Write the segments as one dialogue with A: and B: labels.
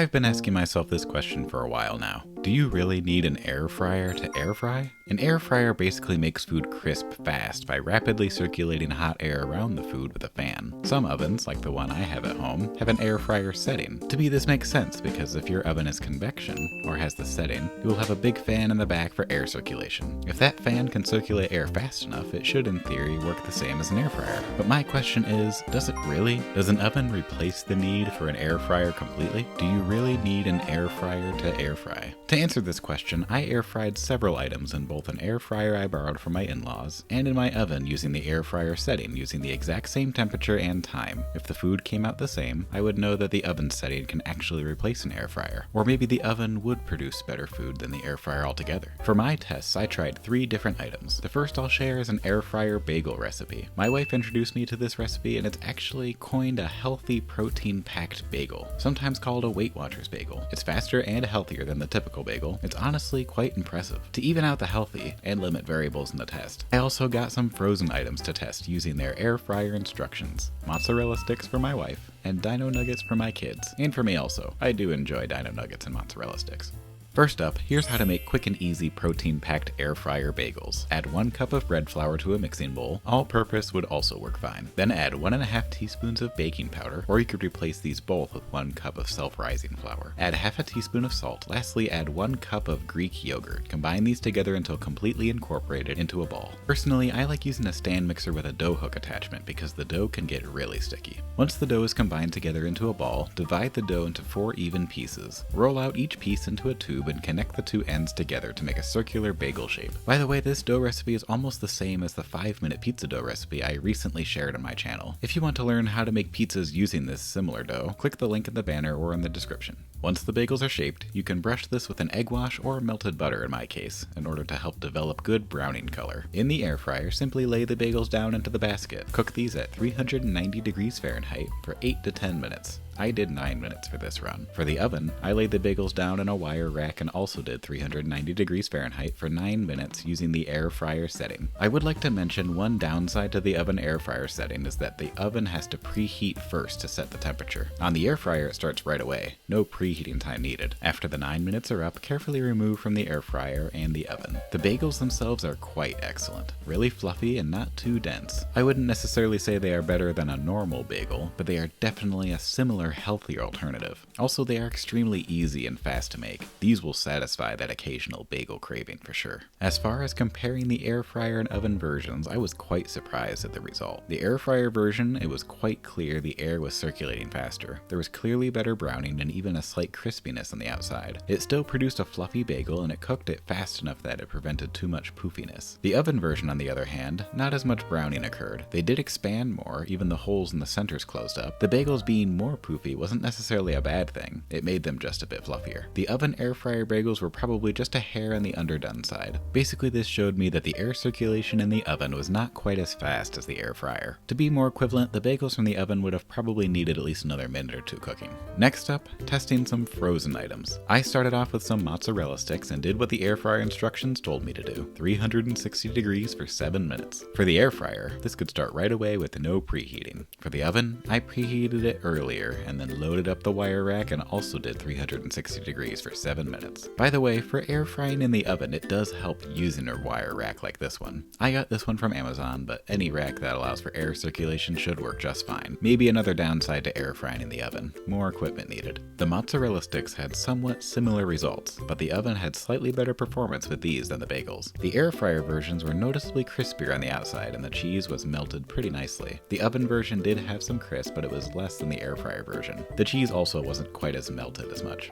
A: I've been asking myself this question for a while now. Do you really need an air fryer to air fry? An air fryer basically makes food crisp fast by rapidly circulating hot air around the food with a fan. Some ovens, like the one I have at home, have an air fryer setting. To me, this makes sense because if your oven is convection, or has the setting, you will have a big fan in the back for air circulation. If that fan can circulate air fast enough, it should in theory work the same as an air fryer. But my question is, does it really? Does an oven replace the need for an air fryer completely? Do you really need an air fryer to air fry? To answer this question, I air fried several items in both an air fryer I borrowed from my in-laws and in my oven using the air fryer setting using the exact same temperature and time. If the food came out the same, I would know that the oven setting can actually replace an air fryer. Or maybe the oven would produce better food than the air fryer altogether. For my tests, I tried 3 different items. The first I'll share is an air fryer bagel recipe. My wife introduced me to this recipe and it's actually coined a healthy protein-packed bagel, sometimes called a Weight Watchers bagel. It's faster and healthier than the typical bagel. It's honestly quite impressive. To even out the healthy and limit variables in the test, I also got some frozen items to test using their air fryer instructions. Mozzarella sticks for my wife, and dino nuggets for my kids. And for me also. I do enjoy dino nuggets and mozzarella sticks. First up, here's how to make quick and easy protein-packed air fryer bagels. Add 1 cup of bread flour to a mixing bowl. All-purpose would also work fine. Then add 1.5 teaspoons of baking powder, or you could replace these both with 1 cup of self-rising flour. Add half a teaspoon of salt. Lastly, add 1 cup of Greek yogurt. Combine these together until completely incorporated into a ball. Personally, I like using a stand mixer with a dough hook attachment because the dough can get really sticky. Once the dough is combined together into a ball, divide the dough into 4 even pieces. Roll out each piece into a tube and connect the 2 ends together to make a circular bagel shape. By the way, this dough recipe is almost the same as the 5-minute pizza dough recipe I recently shared on my channel. If you want to learn how to make pizzas using this similar dough, click the link in the banner or in the description. Once the bagels are shaped, you can brush this with an egg wash or melted butter in my case, in order to help develop good browning color. In the air fryer, simply lay the bagels down into the basket. Cook these at 390 degrees Fahrenheit for 8 to 10 minutes. I did 9 minutes for this run. For the oven, I laid the bagels down in a wire rack and also did 390 degrees Fahrenheit for 9 minutes using the air fryer setting. I would like to mention one downside to the oven air fryer setting is that the oven has to preheat first to set the temperature. On the air fryer, it starts right away. No preheating time needed. After the 9 minutes are up, carefully remove from the air fryer and the oven. The bagels themselves are quite excellent. Really fluffy and not too dense. I wouldn't necessarily say they are better than a normal bagel, but they are definitely a similar healthier alternative. Also, they are extremely easy and fast to make. These will satisfy that occasional bagel craving for sure. As far as comparing the air fryer and oven versions, I was quite surprised at the result. The air fryer version, it was quite clear the air was circulating faster. There was clearly better browning and even a slight crispiness on the outside. It still produced a fluffy bagel and it cooked it fast enough that it prevented too much poofiness. The oven version, on the other hand, not as much browning occurred. They did expand more, even the holes in the centers closed up. The bagels being more poofy wasn't necessarily a bad thing. It made them just a bit fluffier. The oven air fryer bagels were probably just a hair on the underdone side. Basically, this showed me that the air circulation in the oven was not quite as fast as the air fryer. To be more equivalent, the bagels from the oven would have probably needed at least another minute or 2 cooking. Next up, testing some frozen items. I started off with some mozzarella sticks and did what the air fryer instructions told me to do. 360 degrees for 7 minutes. For the air fryer, this could start right away with no preheating. For the oven, I preheated it earlier and then loaded up the wire rack and also did 360 degrees for 7 minutes. By the way, for air frying in the oven, it does help using a wire rack like this one. I got this one from Amazon, but any rack that allows for air circulation should work just fine. Maybe another downside to air frying in the oven: more equipment needed. The mozzarella sticks had somewhat similar results, but the oven had slightly better performance with these than the bagels. The air fryer versions were noticeably crispier on the outside and the cheese was melted pretty nicely. The oven version did have some crisp, but it was less than the air fryer version. The cheese also wasn't quite as melted as much.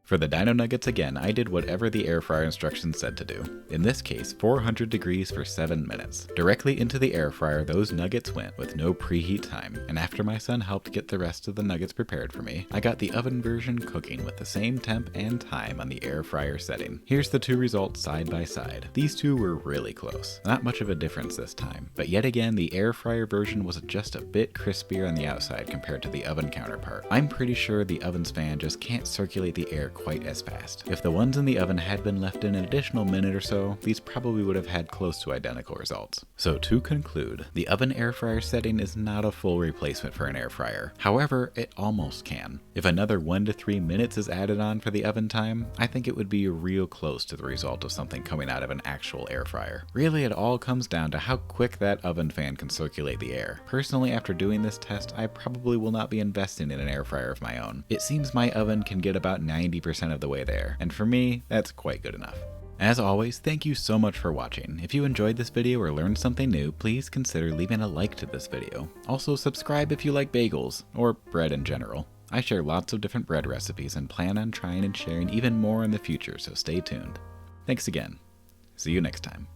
A: For the dino nuggets again, I did whatever the air fryer instructions said to do. In this case, 400 degrees for 7 minutes. Directly into the air fryer those nuggets went with no preheat time, and after my son helped get the rest of the nuggets prepared for me, I got the oven version cooking with the same temp and time on the air fryer setting. Here's the 2 results side by side. These 2 were really close. Not much of a difference this time, but yet again the air fryer version was just a bit crispier on the outside compared to the oven counterpart. I'm pretty sure the oven's fan just can't circulate the air quite as fast. If the ones in the oven had been left in an additional minute or so, these probably would have had close to identical results. So to conclude, the oven air fryer setting is not a full replacement for an air fryer. However, it almost can. If another 1 to 3 minutes is added on for the oven time, I think it would be real close to the result of something coming out of an actual air fryer. Really, it all comes down to how quick that oven fan can circulate the air. Personally, after doing this test, I probably will not be investing in an air fryer of my own. It seems my oven can get about 90% of the way there, and for me, that's quite good enough. As always, thank you so much for watching. If you enjoyed this video or learned something new, please consider leaving a like to this video. Also, subscribe if you like bagels, or bread in general. I share lots of different bread recipes and plan on trying and sharing even more in the future, so stay tuned. Thanks again. See you next time.